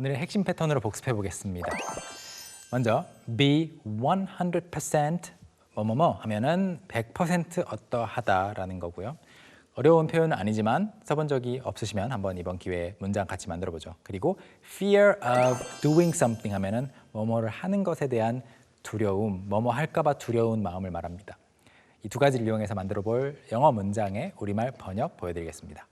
오늘의 핵심 패턴으로 복습해 보겠습니다. 먼저 be 100% 뭐뭐뭐 하면은 100% 어떠하다라는 거고요. 어려운 표현은 아니지만 써본 적이 없으시면 한번 이번 기회에 문장 같이 만들어 보죠. 그리고 fear of doing something 하면은 뭐뭐를 하는 것에 대한 두려움, 뭐뭐 할까 봐 두려운 마음을 말합니다. 이 두 가지를 이용해서 만들어 볼 영어 문장의 우리말 번역 보여드리겠습니다.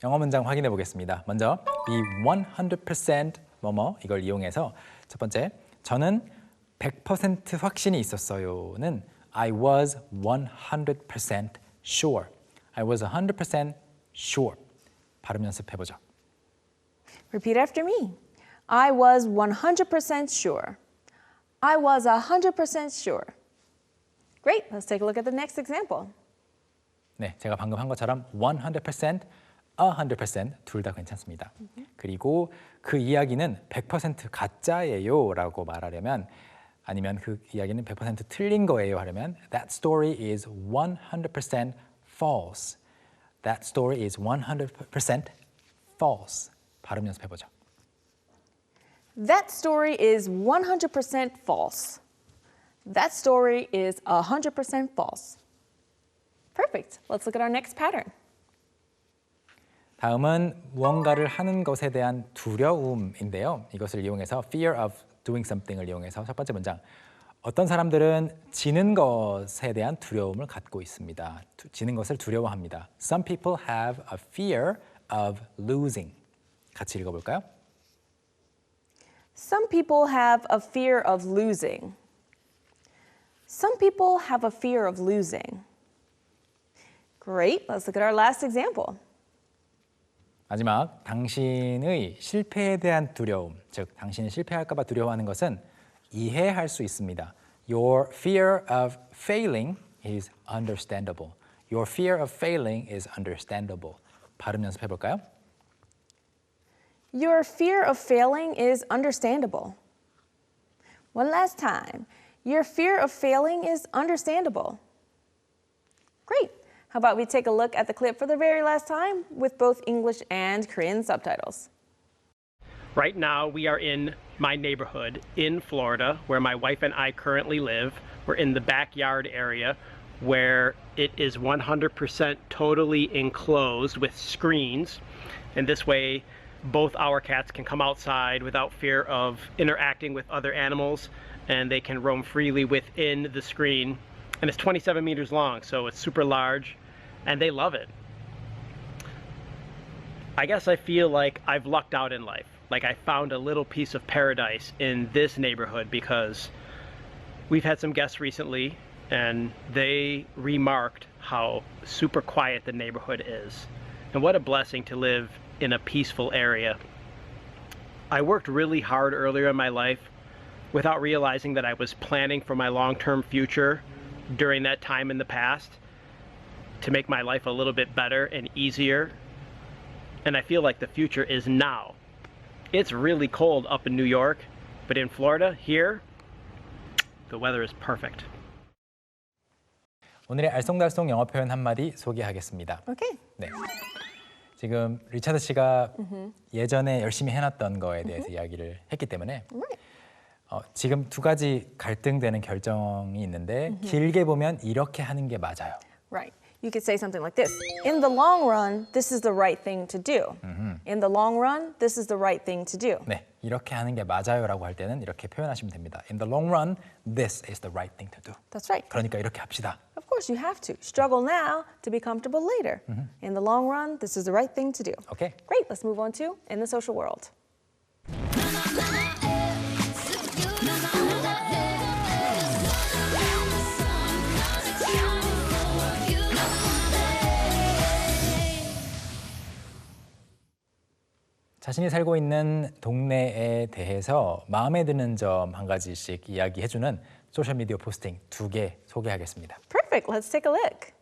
영어 문장 확인해 보겠습니다. 먼저 be 100% 뭐뭐 이걸 이용해서 첫 번째, 저는 100% 확신이 있었어요는 I was 100% sure. I was 100% sure. 발음 연습해 보죠. Repeat after me. I was 100% sure. I was 100% sure. Great. Let's take a look at the next example. 네, 제가 방금 한 것처럼 100%, 100% 둘 다 괜찮습니다. 그리고 그 이야기는 100% 가짜예요 라고 말하려면 아니면 그 이야기는 100% 틀린 거예요 하려면 That story is 100% false. That story is 100% false. 발음 연습해 보죠. That story is 100% false. That story is 100% false. Perfect. Let's look at our next pattern. 다음은 무언가를 하는 것에 대한 두려움인데요. 이것을 이용해서 fear of doing something을 이용해서 첫 번째 문장. 어떤 사람들은 지는 것에 대한 두려움을 갖고 있습니다. 지는 것을 두려워합니다. Some people have a fear of losing. 같이 읽어볼까요? Some people have a fear of losing. Some people have a fear of losing. Great. Let's look at our last example. 마지막, 당신의 실패에 대한 두려움, 즉 당신이 실패할까 봐 두려워하는 것은 이해할 수 있습니다. Your fear of failing is understandable. Your fear of failing is understandable. 발음 연습해 볼까요? Your fear of failing is understandable. One last time. Your fear of failing is understandable. Great. How about we take a look at the clip for the very last time with both English and Korean subtitles. Right now, we are in my neighborhood in Florida, where my wife and I currently live. We're in the backyard area where it is 100% totally enclosed with screens. And this way, both our cats can come outside without fear of interacting with other animals, and they can roam freely within the screen. And it's 27 meters long, so it's super large, and they love it. I guess I feel like I've lucked out in life. Like I found a little piece of paradise in this neighborhood because we've had some guests recently, and they remarked how super quiet the neighborhood is. And what a blessing to live in a peaceful area. I worked really hard earlier in my life without realizing that I was planning for my long-term future during that time in the past to make my life a little bit better and easier. And I feel like the future is now. It's really cold up in New York, but in Florida, here, the weather is perfect. 오늘의 알쏭달쏭 영어 표현 한마디 소개하겠습니다. Okay. 네. 지금 리차드 씨가 예전에 열심히 해놨던 거에 대해서 이야기를 했기 때문에 지금 두 가지 갈등되는 결정이 있는데 길게 보면 이렇게 하는 게 맞아요. Right. You could say something like this. In the long run, this is the right thing to do. In the long run, this is the right thing to do. 네, 이렇게 하는 게 맞아요라고 할 때는 이렇게 표현하시면 됩니다. In the long run, this is the right thing to do. That's right. 그러니까 이렇게 합시다. Of course, you have to. Struggle now to be comfortable later. In the long run, this is the right thing to do. 오케이. Great, let's move on to in the social world. 자신이 살고 있는 동네에 대해서 마음에 드는 점 한 가지씩 이야기해주는 소셜미디어 포스팅 2개 소개하겠습니다. Perfect, let's take a look.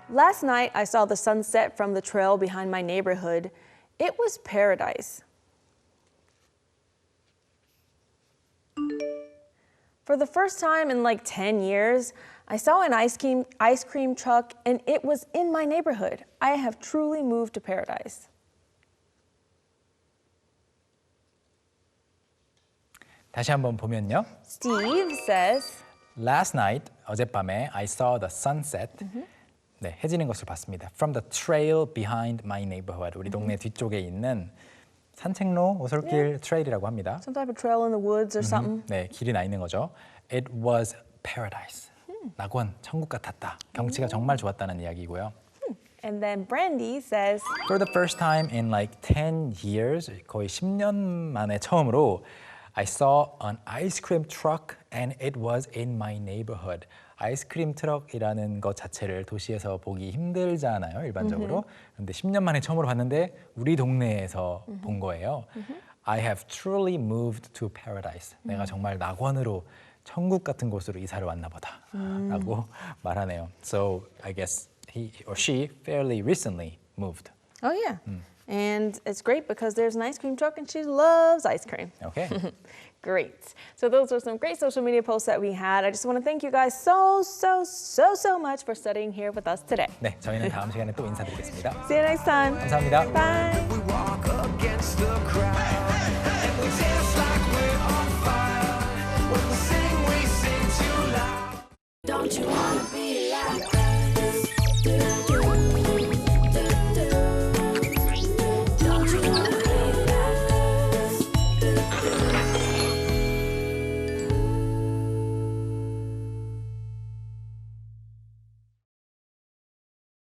Last night, I saw the sunset from the trail behind my neighborhood. It was paradise. For the first time in like 10 years, I saw an ice cream truck and it was in my neighborhood. I have truly moved to paradise. 다시 한번 보면요. Steve says, Last night, 어젯밤에 I saw the sunset. 네, 해지는 것을 봤습니다. From the trail behind my neighborhood. 우리 동네 뒤쪽에 있는 산책로, 오솔길, 트레일이라고 합니다. some type of trail in the woods or something. 네, 길이 나 있는 거죠. It was paradise. 낙원, 천국 같았다. 경치가 정말 좋았다는 이야기고요. And then Brandy says, For the first time in like 10 years, 거의 10년 만에 처음으로 I saw an ice cream truck and it was in my neighborhood. 아이스크림 트럭이라는 것 자체를 도시에서 보기 힘들잖아요, 일반적으로. 그런데 10년 만에 처음으로 봤는데 우리 동네에서 본 거예요. I have truly moved to paradise. 내가 정말 낙원으로 천국 같은 곳으로 이사를 왔나 보다 라고 말하네요. So I guess he or she fairly recently moved. oh yeah. And it's great because there's an ice cream truck and she loves ice cream. Okay. Great. So those are some great social media posts that we had. I just want to thank you guys so much for studying here with us today. 네, 저희는 다음 시간에 또 인사드리겠습니다. See you next time. 감사합니다. Bye. We walk against the crowd.